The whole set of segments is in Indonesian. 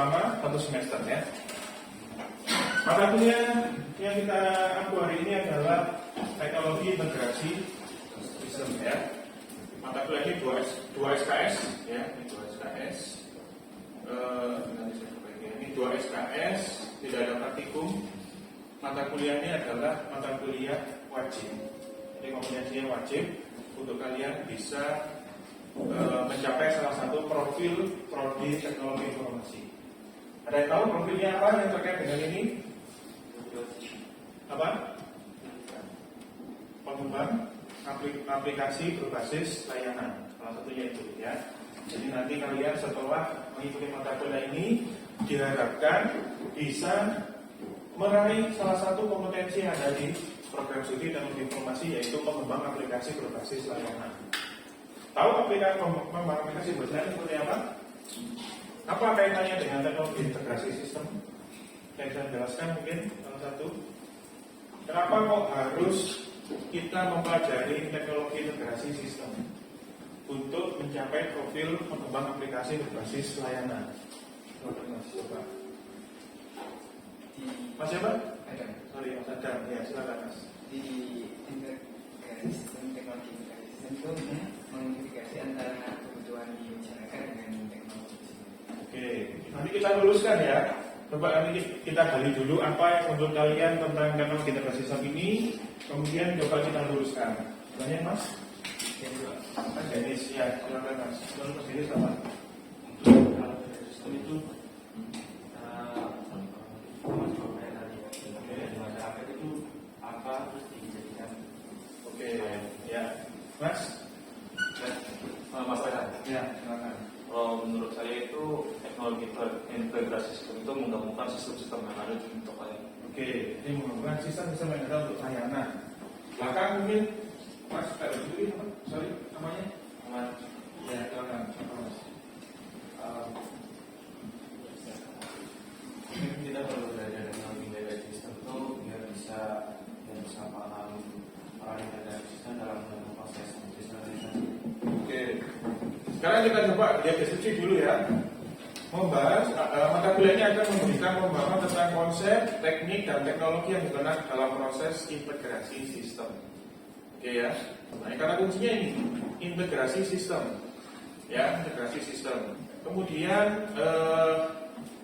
selama 1 semester ya. Mata kuliah yang kita ampu hari ini adalah teknologi integrasi sistem ya. Mata kuliah ini 2 SKS ya, ini 2 SKS. Ini 2 SKS, tidak ada praktikum. Mata kuliah ini adalah mata kuliah wajib. Jadi kompetensinya wajib untuk kalian bisa mencapai salah satu profil prodi teknologi informasi. Ada yang tahu profilnya apa yang terkait dengan ini? Apa? Pengembang aplikasi berbasis layanan. Salah satunya itu ya. Jadi nanti kalian setelah mengikuti mata kuliah ini diharapkan bisa meraih salah satu kompetensi yang ada di program studi teknologi informasi, yaitu pengembang aplikasi berbasis layanan. Tahu pengembang aplikasi berbasis layanan seperti apa? Apa kaitannya dengan teknologi integrasi sistem? Yang saya jelaskan mungkin salah satu. Kenapa kok harus kita mempelajari teknologi integrasi sistem untuk mencapai profil pengembang aplikasi berbasis layanan? Coba. Mas siapa? Adam. Sorry, Mas Adam. Ya, silakan Mas. Di integrasi sistem teknologi integrasi sistem itu mengidentifikasi antara kebutuhan di masyarakat dengan teknologi. Oke, nanti kita luruskan ya. Coba nanti kita gali dulu apa yang menurut kalian tentang teknologi integrasi sistem ini, kemudian coba kita luruskan. Tanya Mas? Mas Denis, ya, silakan Mas. Menurut Mas Denis apa? Sistem itu masyarakat itu apa terus dijadikan. Oke, ya, Mas. Mas Rehan. Ya, silakan. Kalau menurut saya itu teknologi integrasi sistem itu menggabungkan sistem-sistem yang ada di untuk kalian. Oke, ini menggabungkan sistem-sistem yang ada untuk layanan. Belakang mungkin Mas, dulu apa? Sorry, namanya? Aman. Ya, silakan. Mas. Kita perlu belajar teknologi integrasi sistem itu biar bisa paham peran integrasi sistem dalam proses digitalisasi. Oke. Sekarang kita coba lihat deskripsi dulu ya. Membahas mata kuliah ini akan memberikan pemahaman tentang konsep, teknik, dan teknologi yang digunakan dalam proses integrasi sistem. Oke ya. Nah, kata kuncinya ini integrasi sistem. Ya, integrasi sistem. Kemudian,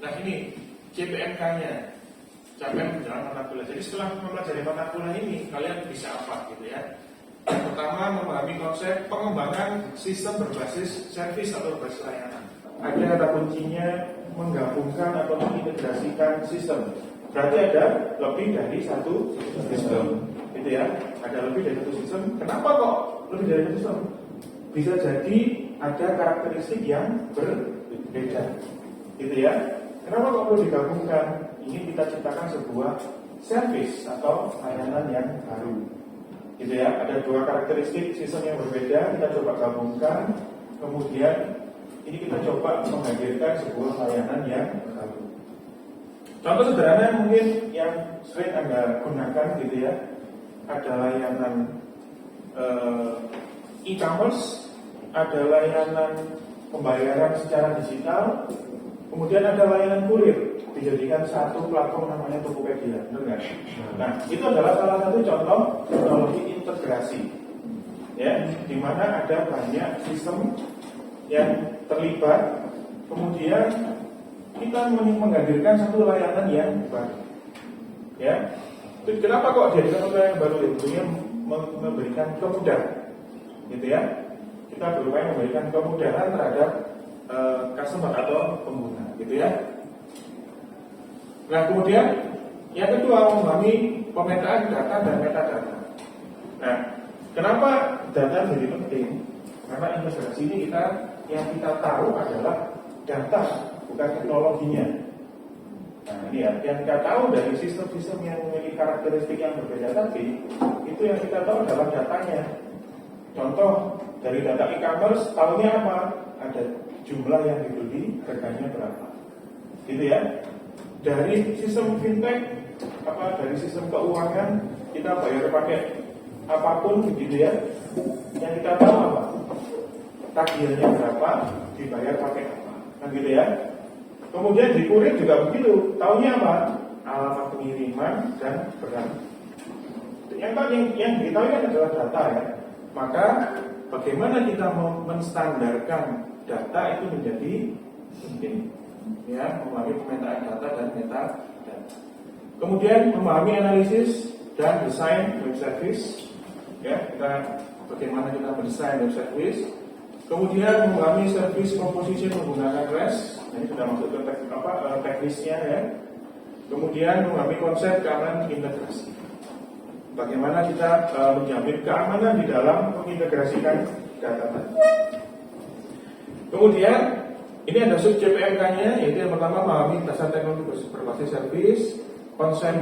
nah ini CPMK-nya, capaian menjalankan mata kuliah. Jadi setelah mempelajari mata kuliah ini, kalian bisa apa gitu ya? Yang pertama, memahami konsep pengembangan sistem berbasis servis atau berbasis layanan. Ada kata kuncinya menggabungkan atau mengintegrasikan sistem. Berarti ada lebih dari satu sistem, gitu ya? Ada lebih dari satu sistem. Kenapa kok lebih dari satu sistem? Bisa jadi ada karakteristik yang berbeda, gitu ya? Kenapa kok perlu digabungkan? Ingin kita ciptakan sebuah servis atau layanan yang baru, gitu ya. Ada 2 karakteristik sistem yang berbeda, kita coba gabungkan. Kemudian ini kita coba menghadirkan sebuah layanan yang baru. Contoh sederhana mungkin yang sering Anda gunakan, gitu ya. Ada layanan e-commerce, ada layanan pembayaran secara digital. Kemudian ada layanan kurir, dijadikan satu platform namanya Tokopedia, benar nggak? Nah, itu adalah salah satu contoh teknologi integrasi, ya, di mana ada banyak sistem yang terlibat. Kemudian kita menghadirkan satu layanan yang baru, ya. Kenapa kok dijadikan satu layanan baru? Tentunya memberikan kemudahan, gitu ya. Kita berupaya memberikan kemudahan terhadap customer atau pengguna, gitu ya. Nah, kemudian yang kedua, memahami pemetaan data dan metadata. Nah, kenapa data jadi penting? Karena integrasi ini yang kita tahu adalah data, bukan teknologinya. Nah, ini ya, yang kita tahu dari sistem-sistem yang memiliki karakteristik yang berbeda tadi, itu yang kita tahu adalah datanya. Contoh dari data e-commerce, tahunya apa? Ada jumlah yang dibeli, harganya berapa, gitu ya. Dari sistem fintech, dari sistem keuangan, kita bayar pakai apapun, gitu ya. Yang kita tahu apa? Tagihannya berapa, dibayar pakai apa, kan gitu ya. Kemudian di kurir juga begitu. Taunya apa? Alamat pengiriman dan berang. Yang diketahui kan adalah data ya. Maka bagaimana kita menstandarkan data itu menjadi penting. Ya, memahami pemetaan data dan metadata. Kemudian memahami analisis dan desain web service. Ya, bagaimana kita mendesain web service. Kemudian memahami service composition menggunakan REST. Ini sudah masuk ke teknisnya ya. Kemudian memahami konsep keamanan integrasi. Bagaimana kita menjamin keamanan di dalam mengintegrasikan data tadi. Kemudian ini ada sub CPMK-nya, yaitu yang pertama memahami dasar teknologi berbasis service, konsep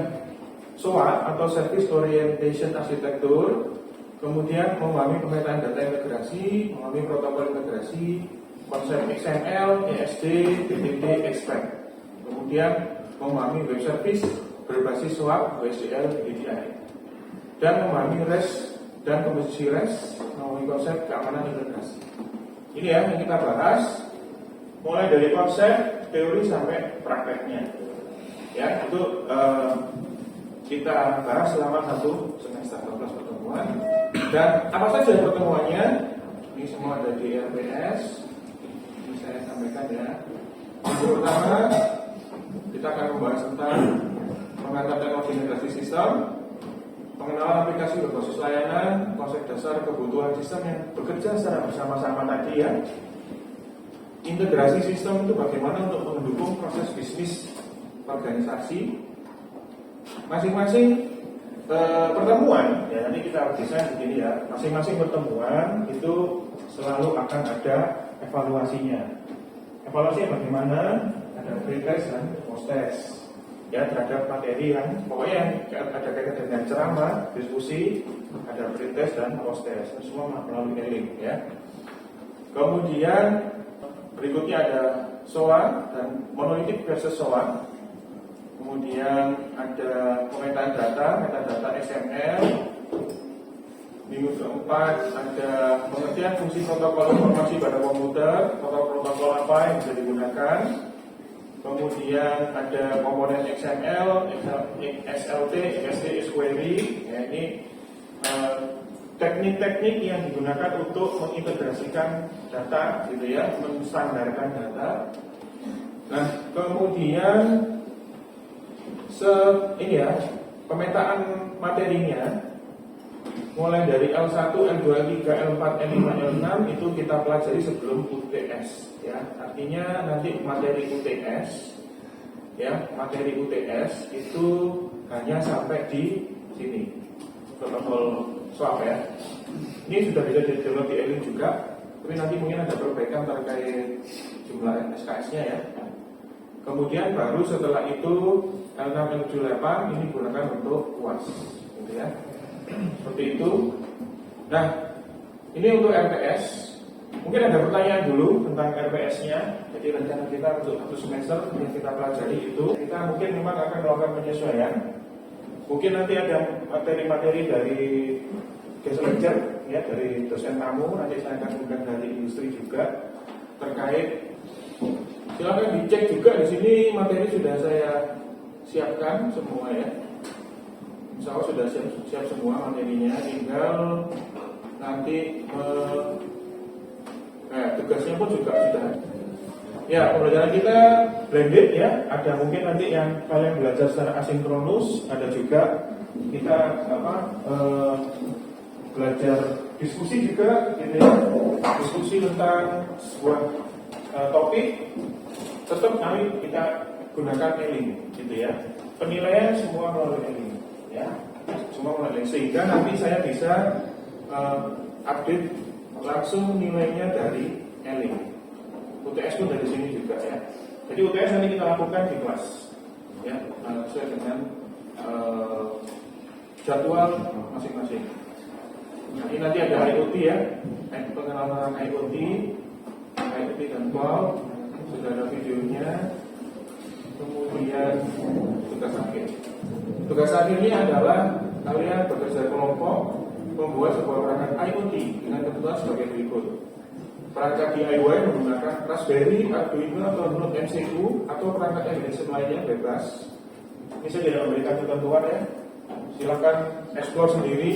SOA atau Service Orientation Architecture. Kemudian memahami pemetaan data integrasi, memahami protokol integrasi, konsep XML, ESD, BTD, Expect. Kemudian memahami web service berbasis SOAP, WSDL, DDI. Dan memahami REST dan komposisi REST, memahami konsep keamanan integrasi. Ini ya yang kita bahas, mulai dari konsep, teori sampai prakteknya. Ya, itu kita bahas selama 1 semester 12 pertemuan. Dan apa saja pertemuannya? Ini semua ada di RPS. Ini saya sampaikan ya. Yang pertama, kita akan membahas tentang pengantar teknologi integrasi sistem, pengenalan aplikasi berbasis layanan, konsep dasar kebutuhan sistem yang bekerja secara bersama-sama tadi ya. Integrasi sistem itu bagaimana untuk mendukung proses bisnis organisasi. Masing-masing pertemuan, ya nanti kita desain begini ya. Masing-masing pertemuan itu selalu akan ada evaluasinya. Evaluasinya bagaimana? Ada pre-test dan post-test. Ya terhadap materi yang pokoknya ada kaitan dengan ceramah, diskusi, ada pre-test dan post-test. Semua melalui e-link ya. Kemudian berikutnya ada SOA dan monolitik versus SOA. Kemudian ada pemetaan data, metadata XML. Minggu keempat ada pengertian fungsi protokol informasi pada komputer, protokol apa yang bisa digunakan. Kemudian ada komponen XML, SLT, XSD, SQL. Ya, ini teknik-teknik yang digunakan untuk mengintegrasikan data, gitu ya, menstandarkan data. Nah, kemudian ini ya, pemetaan materinya mulai dari L1, L2, L3, L4, L5, L6 itu kita pelajari sebelum UTS ya. Artinya nanti materi UTS ya, materi UTS itu hanya sampai di sini. Protokol SOAP ya. Ini sudah bisa di-download di e-link juga, tapi nanti mungkin ada perbaikan terkait jumlah SKS-nya ya. Kemudian baru setelah itu L6, L7, L8 ini digunakan untuk UAS gitu ya. Seperti itu. Nah, ini untuk RPS. Mungkin ada pertanyaan dulu tentang RPS-nya. Jadi rencana kita untuk 1 semester yang kita pelajari itu, kita mungkin memang akan melakukan penyesuaian. Mungkin nanti ada materi-materi dari guest lecture ya, dari dosen tamu. Nanti saya akan undang dari industri juga terkait. Silakan dicek juga di sini materi sudah saya siapkan semua ya. Insya Allah sudah siap semua materinya, tinggal nanti tugasnya pun juga sudah. Ya, pembelajaran kita blended ya. Ada mungkin nanti yang kalian belajar secara asinkronus, ada juga kita belajar diskusi juga, gitu ya. Diskusi tentang sebuah topik. Tetap kita gunakan e-link, gitu ya. Penilaian semua melalui e-link, ya. Semua melalui sehingga nanti saya bisa update langsung nilainya dari e-link. UTS pun dari sini juga ya. Jadi UTS nanti kita lakukan di kelas, ya, sesuai dengan jadwal masing-masing. Nah, ini nanti ada IoT ya, pengenalan IoT dan cloud. Sudah ada videonya. Kemudian tugas akhir. Tugas akhirnya adalah kalian bekerja kelompok membuat sebuah perangkat IoT dengan kebutuhan sebagai berikut. perangkat DIY menggunakan Raspberry, Arduino atau Node MCU atau perangkat embedded lainnya bebas. Ini saya tidak memberikan ketentuan ya. Silakan explore sendiri.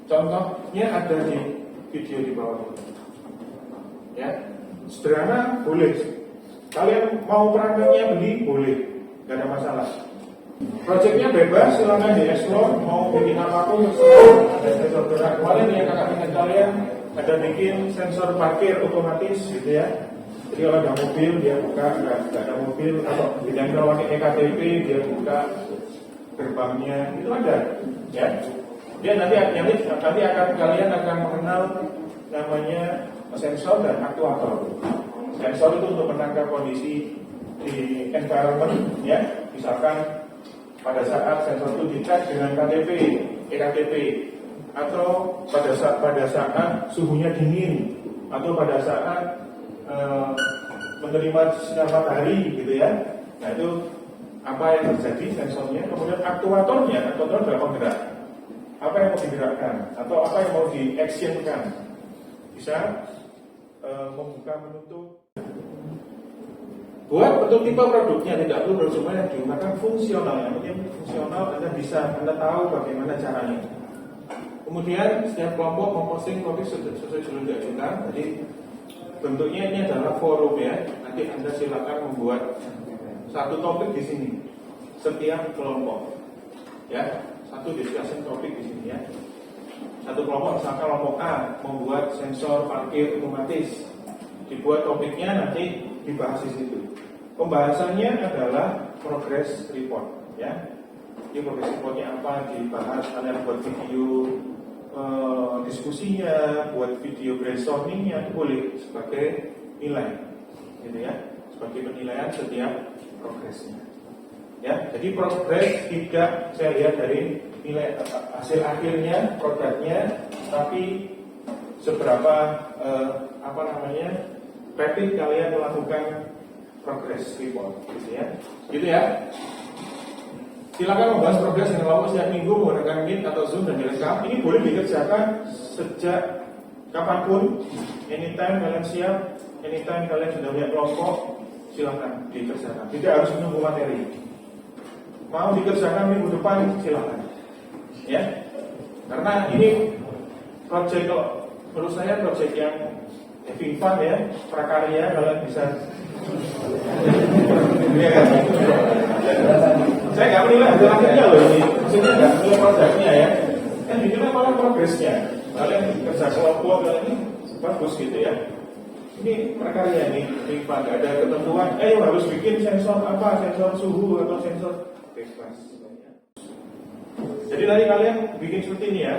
Contohnya ada di video di bawah ini. Ya, sederhana boleh. Kalian mau perangkatnya beli boleh, nggak ada masalah. Proyeknya bebas, silakan dieksplor. Mau bikin apapun terserah. Ada sensor gerak. Kemarin ya kakak kalian ada bikin sensor parkir otomatis gitu ya. Jadi kalau ada mobil dia buka, nggak ada mobil atau yang pakai EKTP dia buka gerbangnya itu ada ya. Dia nanti akan kalian akan mengenal namanya sensor dan aktuator. Sensor itu untuk menangkap kondisi di environment ya. Misalkan pada saat sensor itu dicek dengan KTP, EKTP, atau pada saat suhunya dingin, atau pada saat menerima sinar matahari gitu ya. Nah itu apa yang terjadi sensornya, kemudian aktuatornya adalah penggerak. Apa yang mau digerakkan atau apa yang mau di-actionkan, bisa membuka menutup. Buat bentuk tipe produknya tidak perlu bersumber yang digunakan fungsional. Yang penting fungsional Anda tahu bagaimana caranya. Kemudian setiap kelompok memposting topik sesuai judul diajukan. Jadi bentuknya ini adalah forum ya. Nanti Anda silakan membuat satu topik di sini setiap kelompok. Ya, satu discussion topik di sini ya. Satu kelompok misalkan kelompok A membuat sensor parkir otomatis. Dibuat topiknya nanti dibahas di situ. Pembahasannya adalah progress report ya. Ini progress reportnya apa dibahas, kalian buat video diskusinya, buat video brainstormingnya itu boleh sebagai nilai, gitu ya, sebagai penilaian setiap progresnya. Ya, jadi progres tidak saya lihat dari nilai hasil akhirnya, produknya, tapi seberapa rapid kalian melakukan progress report, gitu ya. Silakan membahas progres dengan kelompok setiap minggu menggunakan Meet atau Zoom dan direkam. Ini boleh dikerjakan sejak kapanpun, anytime kalian siap, anytime kalian sudah punya kelompok, silakan dikerjakan. Tidak harus menunggu materi. Mau dikerjakan minggu depan, silakan. Ya, karena ini proyek menurut saya proyek yang having fun ya, prakarya kalian bisa. Ya, kan? Saya nggak menilai hasil akhirnya loh ini, maksudnya nggak menilai produknya ya. Kan dinilai malah progresnya. Kalian kerja kelompok kalian ini bagus gitu ya. Ini prakarya ini, nggak ada ketentuan. Harus bikin sensor apa, sensor suhu atau sensor bebas. Jadi tadi kalian bikin seperti ini ya.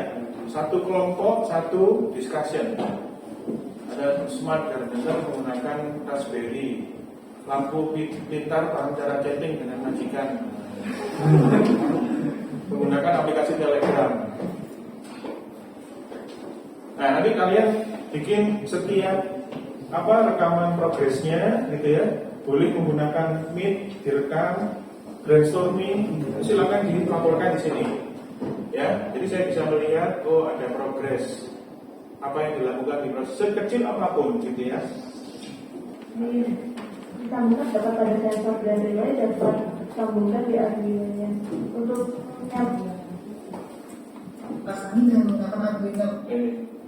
Satu kelompok, satu discussion. Ada smart gardener menggunakan Raspberry, lampu pintar paham cara chatting dengan majikan, menggunakan aplikasi Telegram. Nah nanti kalian bikin setiap rekaman progresnya, gitu ya. Boleh menggunakan Meet, direkam, brainstorming, silakan dilaporkan di sini. Ya, jadi saya bisa melihat, ada progres. Apa yang dilakukan di proses sekecil apapun, gitu ya. Disambungkan dapat pada sensor dan relay dapat sambungkan di Arduino-nya untuk kipas angin dengan menggunakan Arduino.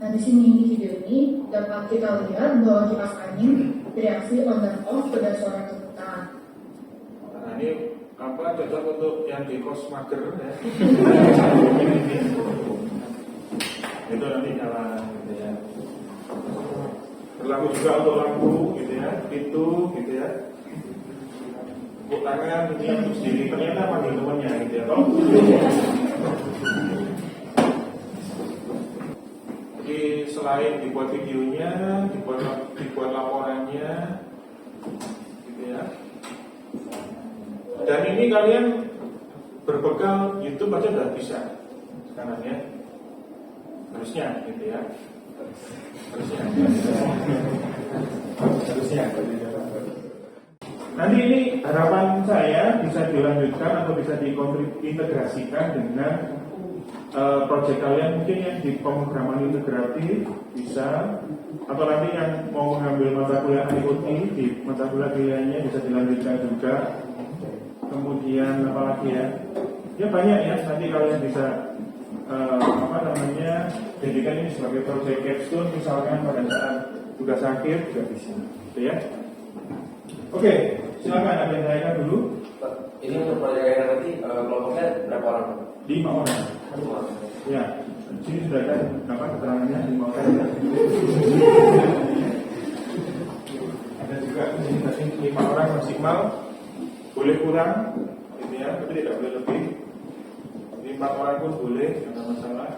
Nah di sini di video ini dapat kita lihat bahwa kipas angin bereaksi on dan off berdasarkan keputar. Nah ini cocok untuk yang di kosmaker ya. Itu nanti nyala gitu ya. Berlaku juga untuk lampu gitu ya, pintu gitu ya. Tepuk tangan ini untuk sendiri, ternyata manggil temannya gitu ya. Jadi selain dibuat videonya, dibuat laporannya gitu ya. Dan ini kalian berbekal YouTube aja udah bisa sekarang ya. Harusnya gitu ya. Harusnya. Nanti ini harapan saya bisa dilanjutkan atau bisa diintegrasikan dengan project kalian mungkin yang di pemrograman integratif bisa, atau nanti yang mau mengambil mata kuliah IoT di mata kuliah pilihannya bisa dilanjutkan juga. Kemudian apa lagi ya? Ya banyak ya, nanti kalian bisa jadikan ini sebagai project capstone misalkan pada saat tugas akhir juga bisa, gitu ya. Oke, silakan ada yang tanyakan dulu. Ini untuk proyek nanti kelompoknya berapa orang? 5 orang. Ya, sini sudah ada keterangannya 5 orang. Ada juga di sini tadi 5 orang maksimal, boleh kurang, gitu ya, tapi tidak boleh lebih. 5 orang pun boleh, tidak ada masalah.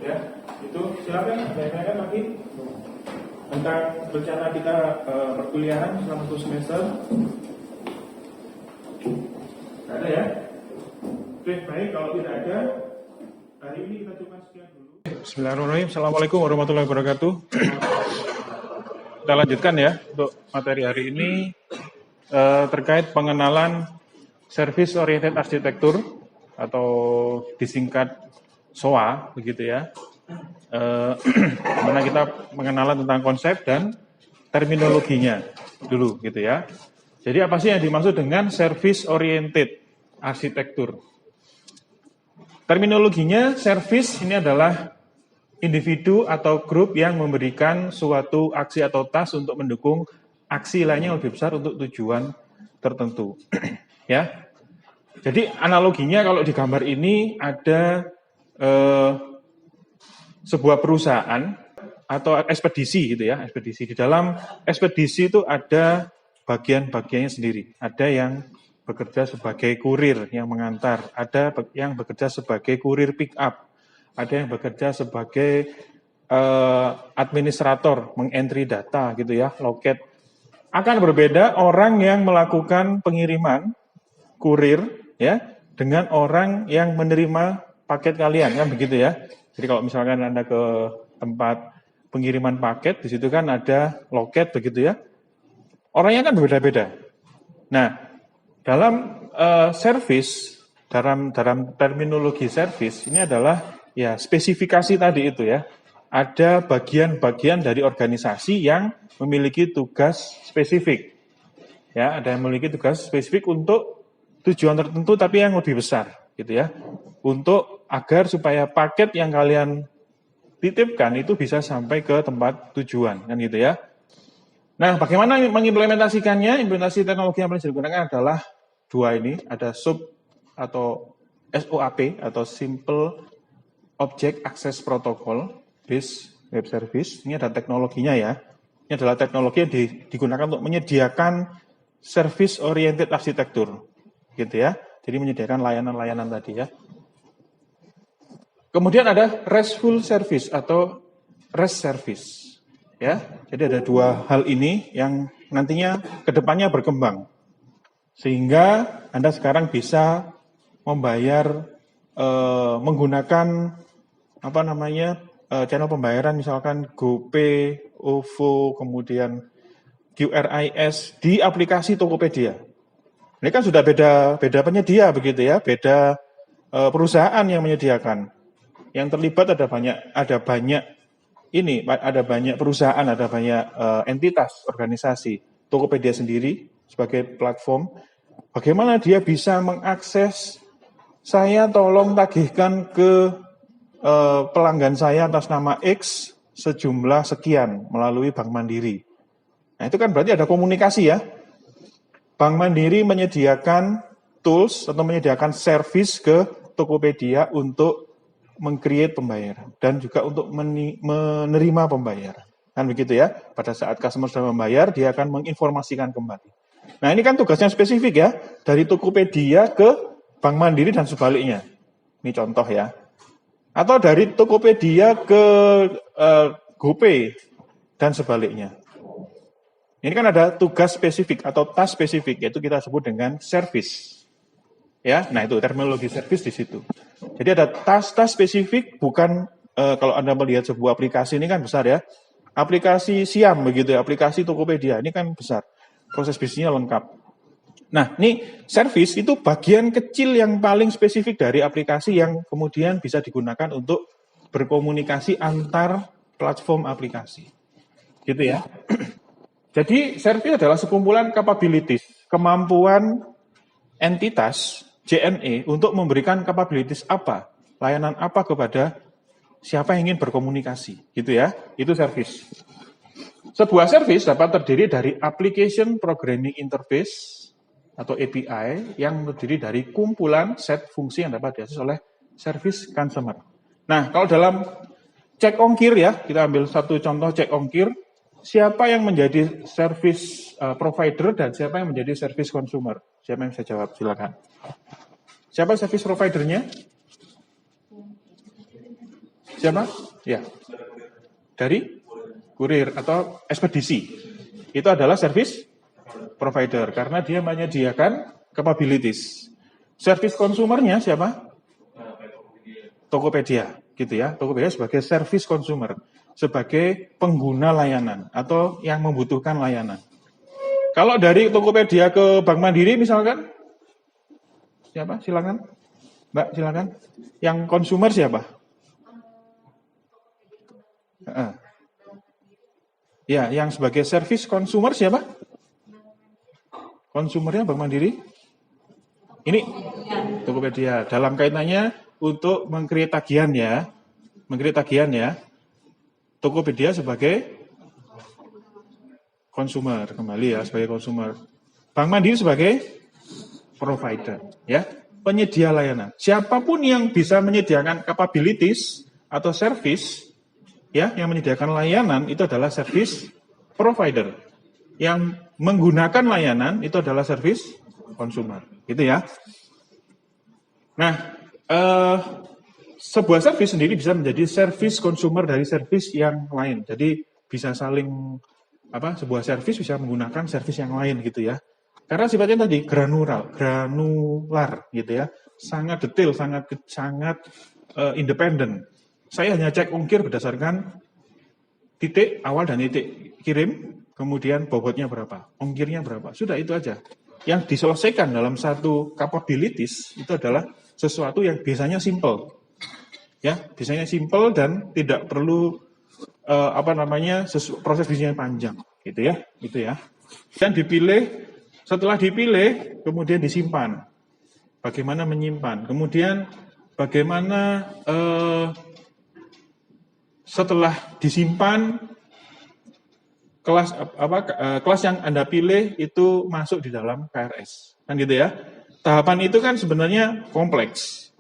Ya, itu silakan tanyakan lagi tentang rencana kita perkuliahan selama 1 semester. Tidak ada ya? Oke, baik, kalau tidak ada, hari ini kita coba sekian dulu. Bismillahirrahmanirrahim. Assalamualaikum warahmatullahi wabarakatuh. Kita lanjutkan ya untuk materi hari ini terkait pengenalan Service Oriented Architecture atau disingkat SOA, begitu ya. Mana kita mengenalan tentang konsep dan terminologinya dulu, gitu ya. Jadi apa sih yang dimaksud dengan Service Oriented Architecture? Terminologinya, service ini adalah individu atau grup yang memberikan suatu aksi atau task untuk mendukung aksi lainnya yang lebih besar untuk tujuan tertentu. Ya. Jadi analoginya kalau di gambar ini ada sebuah perusahaan atau ekspedisi gitu ya, ekspedisi. Di dalam ekspedisi itu ada bagian-bagiannya sendiri. Ada yang bekerja sebagai kurir yang mengantar, ada yang bekerja sebagai kurir pick up, ada yang bekerja sebagai administrator, mengentry data gitu ya, loket. Akan berbeda orang yang melakukan pengiriman kurir ya dengan orang yang menerima paket kalian, kan begitu ya. Jadi kalau misalkan Anda ke tempat pengiriman paket, di situ kan ada loket begitu ya. Orangnya kan berbeda-beda. Nah, dalam service, dalam terminologi service ini adalah ya spesifikasi tadi itu ya. Ada bagian-bagian dari organisasi yang memiliki tugas spesifik. Ya, ada yang memiliki tugas spesifik untuk tujuan tertentu tapi yang lebih besar, gitu ya. Untuk agar supaya paket yang kalian titipkan itu bisa sampai ke tempat tujuan, kan gitu ya. Nah, bagaimana mengimplementasikannya? Implementasi teknologi yang paling digunakan adalah 2 ini, ada SOAP atau SOAP atau Simple Object Access Protocol Based Web Service. Ini ada teknologinya ya. Ini adalah teknologi yang digunakan untuk menyediakan Service Oriented Architecture, gitu ya. Jadi menyediakan layanan-layanan tadi ya. Kemudian ada RESTful Service atau REST Service. Ya, jadi ada 2 hal ini yang nantinya kedepannya berkembang, sehingga Anda sekarang bisa membayar menggunakan channel pembayaran misalkan GoPay, OVO, kemudian QRIS di aplikasi Tokopedia. Ini kan sudah beda penyedia begitu ya, beda perusahaan yang menyediakan. Yang terlibat ada banyak perusahaan, ada banyak entitas, organisasi. Tokopedia sendiri sebagai platform, bagaimana dia bisa mengakses, saya tolong tagihkan ke pelanggan saya atas nama X sejumlah sekian melalui Bank Mandiri. Nah itu kan berarti ada komunikasi ya. Bank Mandiri menyediakan tools atau menyediakan service ke Tokopedia untuk meng-create pembayaran dan juga untuk menerima pembayaran. Kan begitu ya, pada saat customer sudah membayar, dia akan menginformasikan kembali. Nah ini kan tugasnya spesifik ya, dari Tokopedia ke Bank Mandiri dan sebaliknya. Ini contoh ya. Atau dari Tokopedia ke GoPay dan sebaliknya. Ini kan ada tugas spesifik atau task spesifik, yaitu kita sebut dengan service. Ya, nah itu terminologi service di situ. Jadi ada task spesifik, bukan kalau Anda melihat sebuah aplikasi ini kan besar ya. Aplikasi Siam begitu ya, aplikasi Tokopedia ini kan besar. Proses bisnisnya lengkap. Nah, ini service itu bagian kecil yang paling spesifik dari aplikasi yang kemudian bisa digunakan untuk berkomunikasi antar platform aplikasi. Gitu ya. Jadi, service adalah sekumpulan capabilities, kemampuan entitas JNE untuk memberikan capabilities apa, layanan apa kepada siapa yang ingin berkomunikasi. Gitu ya. Itu service. Sebuah service dapat terdiri dari application programming interface atau API yang terdiri dari kumpulan set fungsi yang dapat diakses oleh service consumer. Nah, kalau dalam cek ongkir ya, kita ambil satu contoh cek ongkir, siapa yang menjadi service provider dan siapa yang menjadi service consumer? Siapa yang bisa jawab? Silakan. Siapa service providernya? Siapa? Ya. Dari kurir atau ekspedisi. Itu adalah service provider karena dia menyediakan capabilities. Service consumernya siapa? Tokopedia, gitu ya. Tokopedia sebagai service consumer, sebagai pengguna layanan atau yang membutuhkan layanan. Kalau dari Tokopedia ke Bank Mandiri misalkan, siapa? Silakan, Mbak, silakan. Yang konsumer siapa? Ya, yang sebagai service consumer siapa? Konsumernya Bank Mandiri? Ini Tokopedia. Dalam kaitannya untuk meng-create tagihan ya. Meng-create tagihan ya. Tokopedia sebagai consumer. Kembali ya, sebagai consumer. Bank Mandiri sebagai provider. Ya, penyedia layanan. Siapapun yang bisa menyediakan capabilities atau service, ya, yang menyediakan layanan itu adalah service provider. Yang menggunakan layanan itu adalah service consumer, gitu ya. Nah, sebuah service sendiri bisa menjadi service consumer dari service yang lain. Jadi bisa saling sebuah service bisa menggunakan service yang lain, gitu ya. Karena sifatnya tadi granular, gitu ya. Sangat detail, sangat independen. Saya hanya cek ongkir berdasarkan titik awal dan titik kirim, kemudian bobotnya berapa, ongkirnya berapa. Sudah itu aja. Yang diselesaikan dalam satu capabilities itu adalah sesuatu yang biasanya simple. Ya, biasanya simple dan tidak perlu proses bisnisnya panjang, gitu ya. Itu ya. Dan dipilih, setelah dipilih kemudian disimpan. Bagaimana menyimpan? Kemudian bagaimana setelah disimpan kelas yang Anda pilih itu masuk di dalam KRS. Kan gitu ya. Tahapan itu kan sebenarnya kompleks.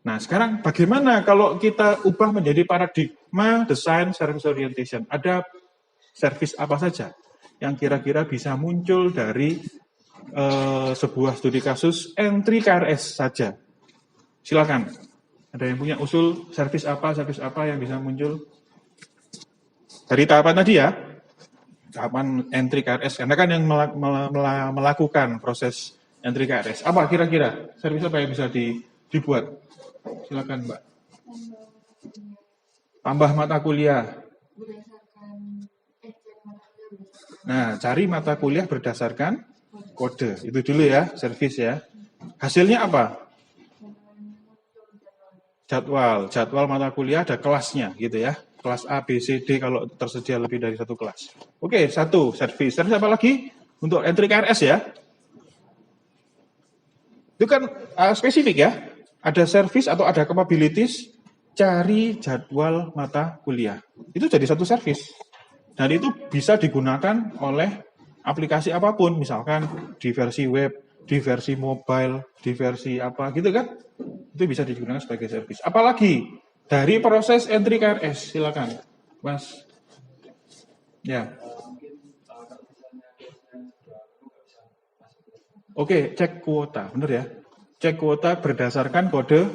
Nah, sekarang bagaimana kalau kita ubah menjadi paradigma design service orientation? Ada service apa saja yang kira-kira bisa muncul dari sebuah studi kasus entry KRS saja? Silakan. Ada yang punya usul service apa yang bisa muncul? Dari tahapan tadi ya, tahapan entry KRS. Karena kan yang melakukan proses entry KRS. Apa kira-kira? Service apa yang bisa dibuat? Silakan, Mbak. Tambah mata kuliah. Nah, cari mata kuliah berdasarkan kode. Itu dulu ya, service ya. Hasilnya apa? Jadwal mata kuliah ada kelasnya gitu ya. Kelas A, B, C, D kalau tersedia lebih dari satu kelas. Oke, satu service. Service apa lagi? Untuk entry KRS ya. Itu kan spesifik ya. Ada service atau ada capabilities, cari jadwal mata kuliah. Itu jadi satu service. Dan itu bisa digunakan oleh aplikasi apapun. Misalkan di versi web, di versi mobile, di versi apa gitu kan. Itu bisa digunakan sebagai service. Apalagi dari proses entry KRS, silakan, Mas. Ya. Oke, cek kuota, benar ya. Cek kuota berdasarkan kode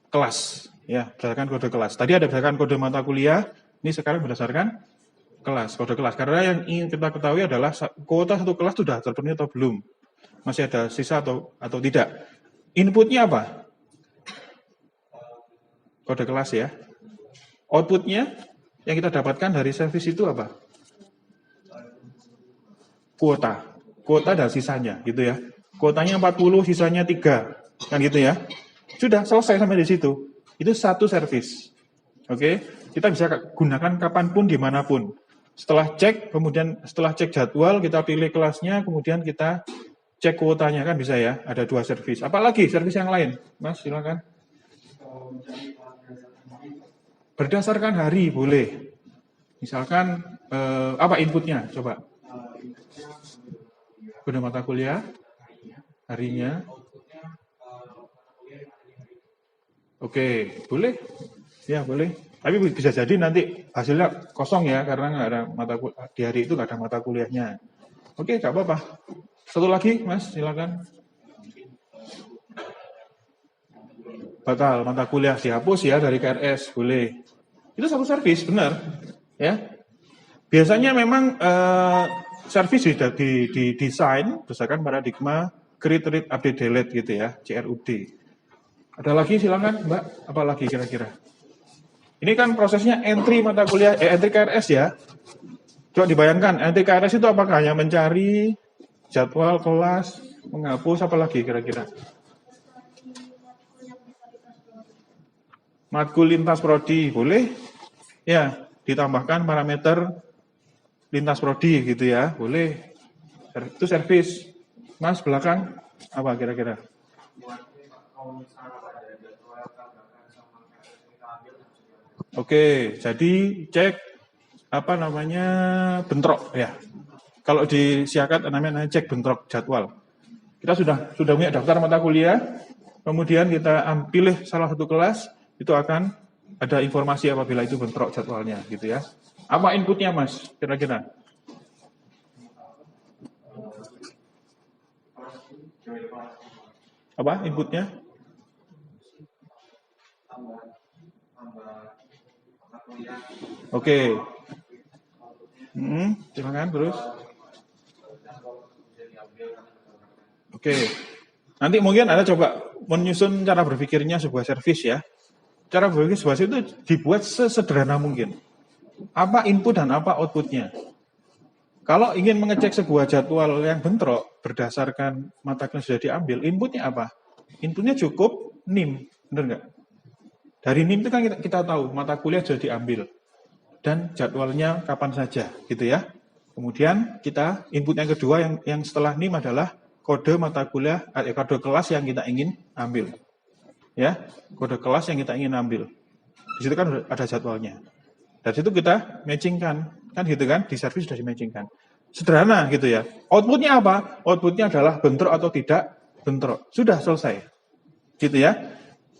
kelas, ya, berdasarkan kode kelas. Tadi ada berdasarkan kode mata kuliah, ini sekarang berdasarkan kelas, kode kelas. Karena yang ingin kita ketahui adalah kuota satu kelas sudah terpenuhi atau belum, masih ada sisa atau tidak. Inputnya apa? Kode kelas ya. Outputnya yang kita dapatkan dari service itu apa? Kuota. kuota dan sisanya gitu ya. Kuotanya 40, sisanya 3, kan gitu ya. Sudah selesai sampai di situ. Itu satu servis. Oke, kita bisa gunakan kapanpun, dimanapun. Setelah cek jadwal, kita pilih kelasnya, kemudian kita cek kuotanya, kan bisa ya. Ada 2 servis. Apalagi servis yang lain, Mas, silakan. Berdasarkan hari boleh. Misalkan apa inputnya? Coba. Kode mata kuliah, harinya. Oke, boleh. Ya, boleh. Tapi bisa jadi nanti hasilnya kosong ya, karena nggak ada mata kuliah. Di hari itu nggak ada mata kuliahnya. Oke, nggak apa-apa. Satu lagi, Mas, silakan. Batal, mata kuliah dihapus ya dari KRS, boleh. Itu satu servis, benar. Ya. Biasanya memang servis didesain berdasarkan paradigma create, read, update, delete gitu ya, CRUD. Ada lagi silakan, Mbak. Apa lagi kira-kira? Ini kan prosesnya entry mata kuliah, entry KRS ya. Coba dibayangkan, entry KRS itu apakah hanya mencari jadwal kelas, menghapus, apa lagi kira-kira? Matkul lintas prodi, boleh? Ya, ditambahkan parameter lintas prodi gitu ya, boleh. Itu servis. Mas, belakang, apa kira-kira? Oke, jadi cek apa namanya bentrok ya. Kalau di Siakat namanya cek bentrok jadwal. Kita sudah punya daftar mata kuliah, kemudian kita pilih salah satu kelas, itu akan ada informasi apabila itu bentrok jadwalnya gitu ya. Apa inputnya, Mas? Kira-kira? Apa inputnya? Oke. Silakan terus. Oke. Nanti mungkin Anda coba menyusun cara berpikirnya sebuah servis ya. Cara berpikir sebuah servis itu dibuat sesederhana mungkin. Apa input dan apa outputnya. Kalau ingin mengecek sebuah jadwal yang bentrok berdasarkan mata kuliah sudah diambil, inputnya apa? Inputnya cukup NIM, benar nggak? Dari NIM itu kan kita tahu mata kuliah sudah diambil dan jadwalnya kapan saja, gitu ya. Kemudian kita input yang kedua yang setelah NIM adalah kode mata kuliah, kode kelas yang kita ingin ambil, ya, kode kelas yang kita ingin ambil. Di situ kan ada jadwalnya. Dari situ kita matchingkan, kan gitu kan? Di servis sudah di-matchingkan. Sederhana gitu ya. Outputnya apa? Outputnya adalah bentrok atau tidak bentrok. Sudah selesai, gitu ya.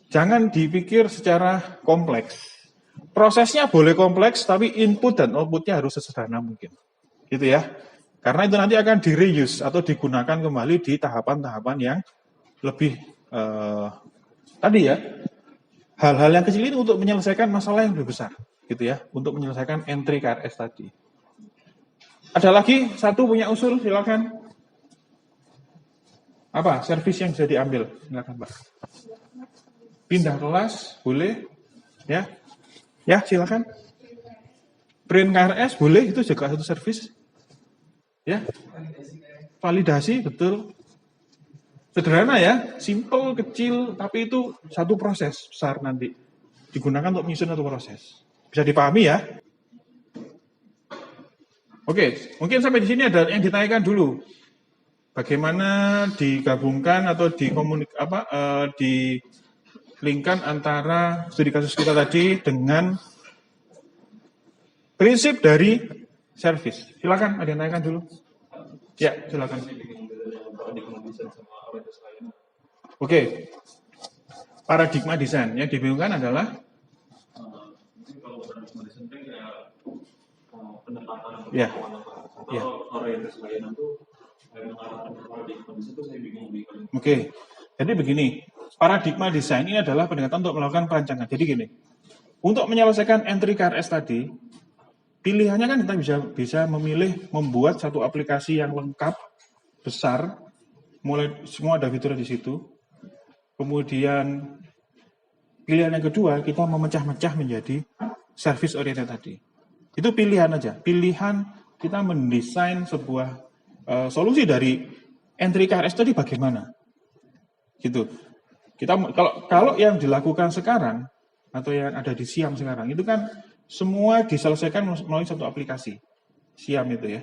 Jangan dipikir secara kompleks. Prosesnya boleh kompleks, tapi input dan outputnya harus sesederhana mungkin. Gitu ya. Karena itu nanti akan di-reuse atau digunakan kembali di tahapan-tahapan yang lebih tadi ya. Hal-hal yang kecil ini untuk menyelesaikan masalah yang lebih besar. Gitu ya. Untuk menyelesaikan entry KRS tadi. Ada lagi satu punya usul, silakan. Apa? Servis yang bisa diambil. Silakan, Pak. Pindah kelas, boleh. Ya. Ya, silakan. Print KRS boleh, itu juga satu servis. Ya. Validasi, betul. Sederhana ya, simple, kecil, tapi itu satu proses besar nanti. Digunakan untuk menyusun satu proses. Bisa dipahami ya? Oke, mungkin sampai di sini ada yang ditanyakan dulu. Bagaimana digabungkan atau dilingkan antara studi kasus kita tadi dengan prinsip dari servis. Silakan, ada yang tanyakan dulu. Ya, silakan. Oke. Paradigma desain yang dibingungkan adalah ya. Ya. Oke. Jadi begini, paradigma desain ini adalah pendekatan untuk melakukan perancangan. Jadi gini, untuk menyelesaikan entry KRS tadi, pilihannya kan kita bisa memilih membuat satu aplikasi yang lengkap, besar, mulai semua ada fitur di situ. Kemudian pilihan yang kedua, kita memecah-mecah menjadi service oriented tadi. Itu pilihan aja. Pilihan kita mendesain sebuah solusi dari entry KRS tadi bagaimana? Gitu. Kita kalau yang dilakukan sekarang atau yang ada di SIAM sekarang itu kan semua diselesaikan melalui satu aplikasi SIAM itu ya.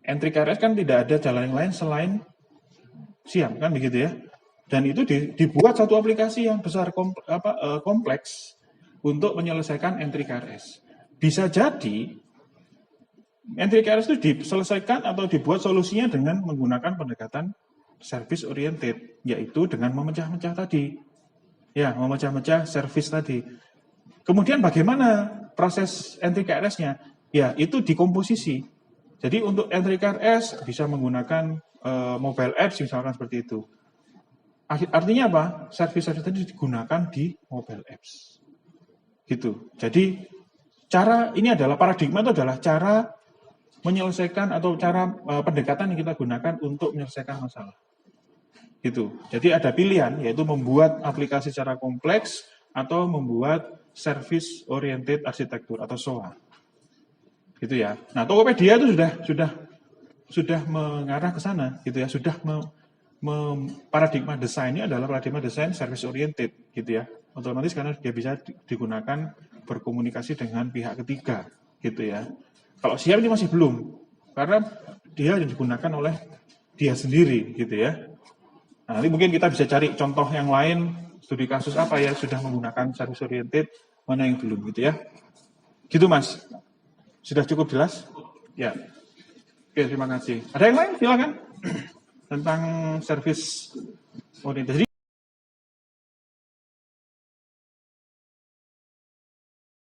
Entry KRS kan tidak ada jalan yang lain selain SIAM kan begitu ya. Dan itu dibuat satu aplikasi yang besar kompleks untuk menyelesaikan entry KRS. Bisa jadi entry KRS itu diselesaikan atau dibuat solusinya dengan menggunakan pendekatan service oriented, yaitu dengan memecah-mecah tadi. Ya, memecah-mecah service tadi. Kemudian bagaimana proses entry KRS-nya? Ya, itu dikomposisi. Jadi untuk entry KRS bisa menggunakan mobile apps misalkan seperti itu. Artinya apa? Service-service tadi digunakan di mobile apps. Gitu. Jadi ini adalah paradigma itu adalah cara menyelesaikan atau cara pendekatan yang kita gunakan untuk menyelesaikan masalah. Gitu. Jadi ada pilihan yaitu membuat aplikasi secara kompleks atau membuat service oriented arsitektur atau SOA. Gitu ya. Nah, Tokopedia itu sudah mengarah ke sana gitu ya, sudah paradigma desainnya adalah paradigma desain service oriented gitu ya. Otomatis karena dia bisa digunakan berkomunikasi dengan pihak ketiga gitu ya. Kalau SIAM ini masih belum karena dia digunakan oleh dia sendiri gitu ya. Nah, nanti mungkin kita bisa cari contoh yang lain, studi kasus apa ya sudah menggunakan service oriented, mana yang belum gitu ya. Gitu Mas. Sudah cukup jelas? Ya. Oke, terima kasih. Ada yang lain? Silakan. Tentang service oriented.